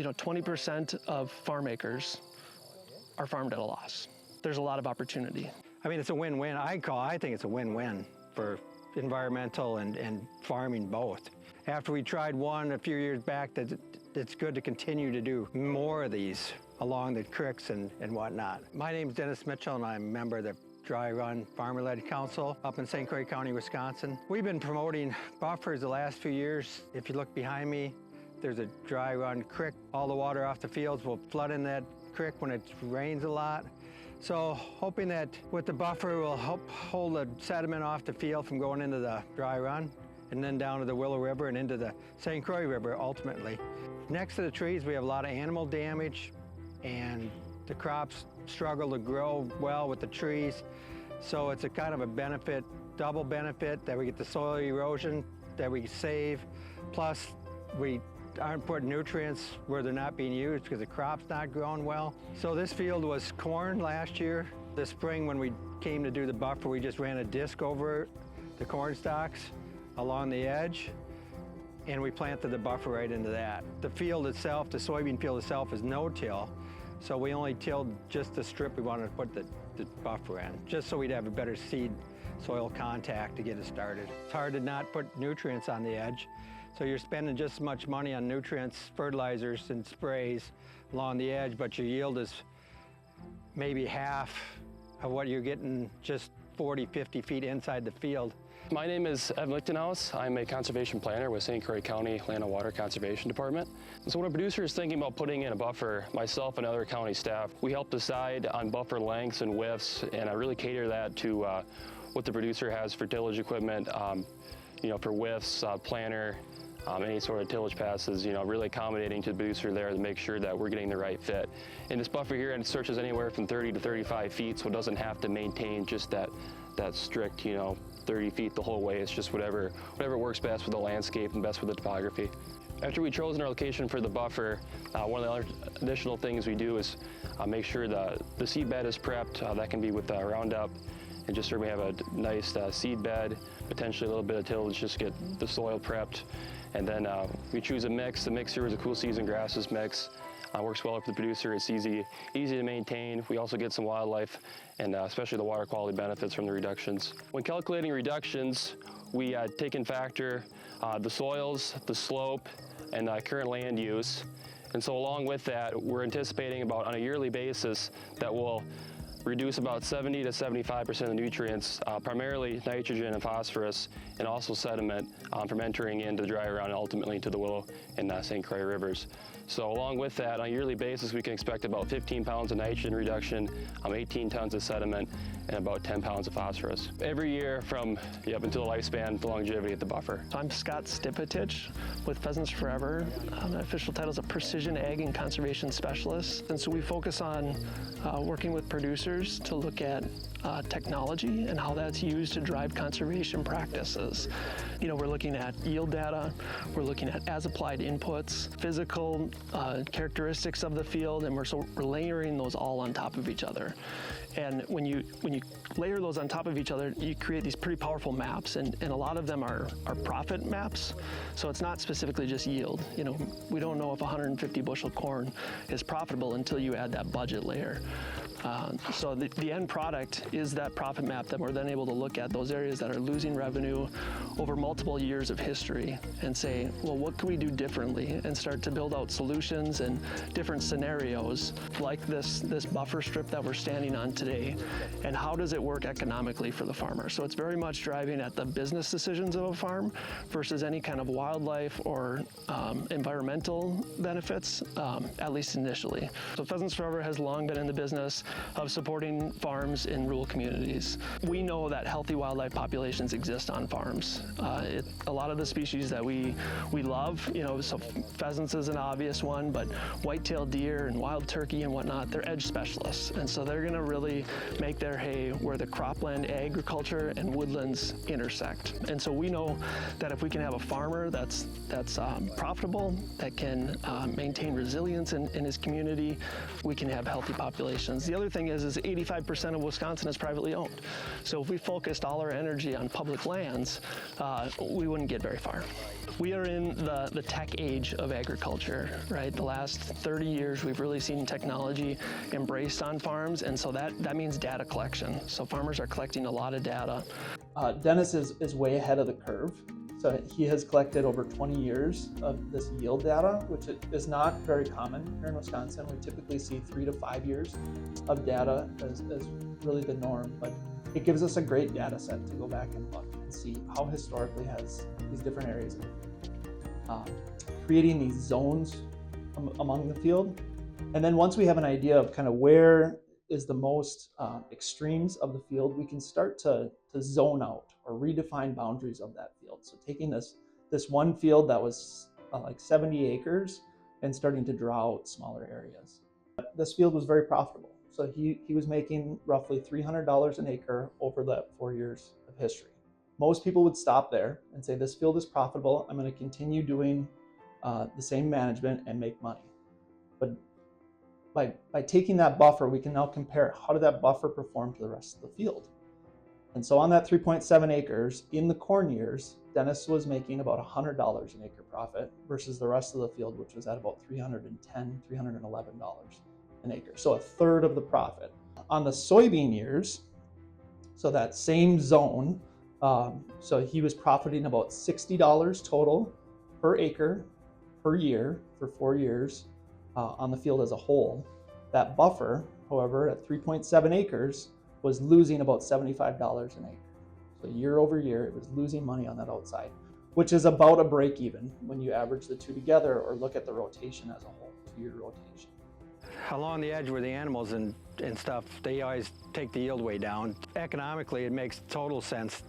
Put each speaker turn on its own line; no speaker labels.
20% of farm acres are farmed at a loss. There's a lot of opportunity.
I mean, it's a win-win. I think it's a win-win for environmental and farming both. After we tried one a few years back, that it's good to continue to do more of these along the creeks and whatnot. My name's Dennis Mitchell, and I'm a member of the Dry Run Farmer-Led Council up in St. Croix County, Wisconsin. We've been promoting buffers the last few years. If you look behind me, there's a dry run creek. All the water off the fields will flood in that creek when it rains a lot. So hoping that with the buffer will help hold the sediment off the field from going into the dry run and then down to the Willow River and into the St. Croix River ultimately. Next to the trees, we have a lot of animal damage, and the crops struggle to grow well with the trees. So it's a kind of a benefit, double benefit, that we get the soil erosion that we save, plus we aren't putting nutrients where they're not being used because the crop's not growing well. So this field was corn last year. This spring when we came to do the buffer, we just ran a disc over the corn stalks along the edge, and we planted the buffer right into that. The field itself, the soybean field itself, is no-till, so we only tilled just the strip we wanted to put the buffer in, just so we'd have a better seed soil contact to get it started. It's hard to not put nutrients on the edge, so you're spending just as much money on nutrients, fertilizers, and sprays along the edge, but your yield is maybe half of what you're getting just 40, 50 feet inside the field.
My name is Evan Lichtenhaus. I'm a conservation planner with St. Croix County Land and Water Conservation Department. So when a producer is thinking about putting in a buffer, myself and other county staff, we help decide on buffer lengths and widths, and I really cater that to what the producer has for tillage equipment, for widths, planter, any sort of tillage passes, really accommodating to the producer there to make sure that we're getting the right fit. And this buffer here, and it stretches anywhere from 30 to 35 feet, so it doesn't have to maintain just that strict, 30 feet the whole way. It's just whatever works best with the landscape and best with the topography. After we've chosen our location for the buffer, one of the other additional things we do is make sure the seed bed is prepped. That can be with Roundup, and just so we have a nice seed bed, potentially a little bit of tillage, just get the soil prepped. And then we choose a mix. The mix here is a cool season grasses mix. Works well for the producer. It's easy to maintain. We also get some wildlife and especially the water quality benefits from the reductions. When calculating reductions, we take in factor the soils, the slope, and current land use. And so along with that, we're anticipating about on a yearly basis that we'll reduce about 70 to 75% of the nutrients, primarily nitrogen and phosphorus, and also sediment from entering into the dry run and ultimately to the Willow and St. Croix rivers. So along with that, on a yearly basis, we can expect about 15 pounds of nitrogen reduction, 18 tons of sediment, and about 10 pounds of phosphorus. Every year from up until the lifespan, the longevity of the buffer.
I'm Scott Stipetich with Pheasants Forever. My official title is a Precision Ag and Conservation Specialist. And so we focus on working with producers to look at technology and how that's used to drive conservation practices. We're looking at yield data, we're looking at as-applied inputs, physical characteristics of the field, and we're layering those all on top of each other. And when you layer those on top of each other, you create these pretty powerful maps, and a lot of them are profit maps. So it's not specifically just yield. We don't know if 150 bushel corn is profitable until you add that budget layer. So the end product is that profit map that we're then able to look at those areas that are losing revenue over multiple years of history and say, well, what can we do differently, and start to build out solutions and different scenarios like this buffer strip that we're standing on today, and how does it work economically for the farmer. So it's very much driving at the business decisions of a farm versus any kind of wildlife or environmental benefits, at least initially. So Pheasants Forever has long been in the business of supporting farms in rural communities. We know that healthy wildlife populations exist on farms. A lot of the species that we love, so pheasants is an obvious one, but white-tailed deer and wild turkey and whatnot, they're edge specialists. And so they're gonna really make their hay where the cropland agriculture and woodlands intersect. And so we know that if we can have a farmer that's profitable, that can maintain resilience in his community, we can have healthy populations. The other thing is 85% of Wisconsin is privately owned. So if we focused all our energy on public lands, we wouldn't get very far. We are in the tech age of agriculture, right? The last 30 years, we've really seen technology embraced on farms, and so that means data collection. So farmers are collecting a lot of data.
Dennis is way ahead of the curve. So he has collected over 20 years of this yield data, which is not very common here in Wisconsin. We typically see 3 to 5 years of data as really the norm, but it gives us a great data set to go back and look and see how historically has these different areas creating these zones among the field. And then once we have an idea of kind of where is the most extremes of the field, we can start to zone out or redefine boundaries of that field. So taking this one field that was like 70 acres and starting to draw out smaller areas. This field was very profitable. So he was making roughly $300 an acre over that 4 years of history. Most people would stop there and say, this field is profitable, I'm going to continue doing the same management and make money. But by taking that buffer, we can now compare how did that buffer perform to the rest of the field. And so on that 3.7 acres, in the corn years, Dennis was making about $100 an acre profit versus the rest of the field, which was at about $310, $311 an acre. So a third of the profit. On the soybean years, so that same zone, so he was profiting about $60 total per acre per year for 4 years on the field as a whole. That buffer, however, at 3.7 acres, was losing about $75 an acre. So year over year, it was losing money on that outside, which is about a break even when you average the two together or look at the rotation as a whole, 2-year rotation.
Along the edge where the animals and stuff, they always take the yield way down. Economically, it makes total sense